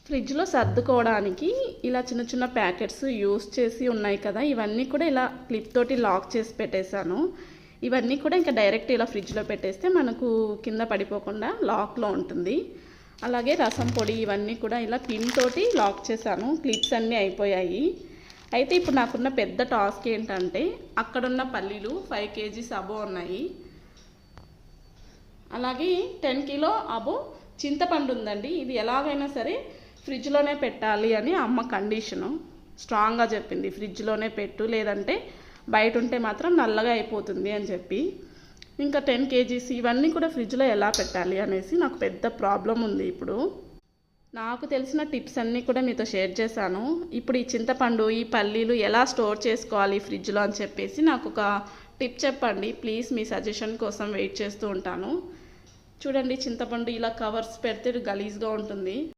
ఫ్రిడ్జ్లో సర్దుకోవడానికి ఇలా చిన్న చిన్న ప్యాకెట్స్ యూస్ చేసి ఉన్నాయి కదా, ఇవన్నీ కూడా ఇలా క్లిప్ తోటి లాక్ చేసి పెట్టేశాను. ఇవన్నీ కూడా ఇంకా డైరెక్ట్ ఇలా ఫ్రిడ్జ్లో పెట్టేస్తే మనకు కింద పడిపోకుండా లాక్లో ఉంటుంది. అలాగే రసం పొడి ఇవన్నీ కూడా ఇలా పిన్ తోటి లాక్ చేశాను. క్లిప్స్ అన్నీ అయిపోయాయి. అయితే ఇప్పుడు నాకున్న పెద్ద టాస్క్ ఏంటంటే అక్కడున్న పల్లీలు 5 kgs అబో ఉన్నాయి. అలాగే 10 కిలో అబో చింతపండు ఉందండి. ఇది ఎలాగైనా సరే ఫ్రిడ్జ్లోనే పెట్టాలి అని అమ్మ కండిషను స్ట్రాంగ్గా చెప్పింది. ఫ్రిడ్జ్లోనే పెట్టు, లేదంటే బయట ఉంటే మాత్రం నల్లగా అయిపోతుంది అని చెప్పి. ఇంకా 10 kgs ఇవన్నీ కూడా ఫ్రిడ్జ్లో ఎలా పెట్టాలి అనేసి నాకు పెద్ద ప్రాబ్లం ఉంది. ఇప్పుడు నాకు తెలిసిన టిప్స్ అన్నీ కూడా మీతో షేర్ చేశాను. ఇప్పుడు ఈ చింతపండు, ఈ పల్లీలు ఎలా స్టోర్ చేసుకోవాలి ఫ్రిడ్జ్లో అని చెప్పేసి నాకు ఒక టిప్ చెప్పండి ప్లీజ్. మీ సజెషన్ కోసం వెయిట్ చేస్తూ ఉంటాను. చూడండి, చింతపండు ఇలా కవర్స్ పెడితే గలీజ్గా ఉంటుంది.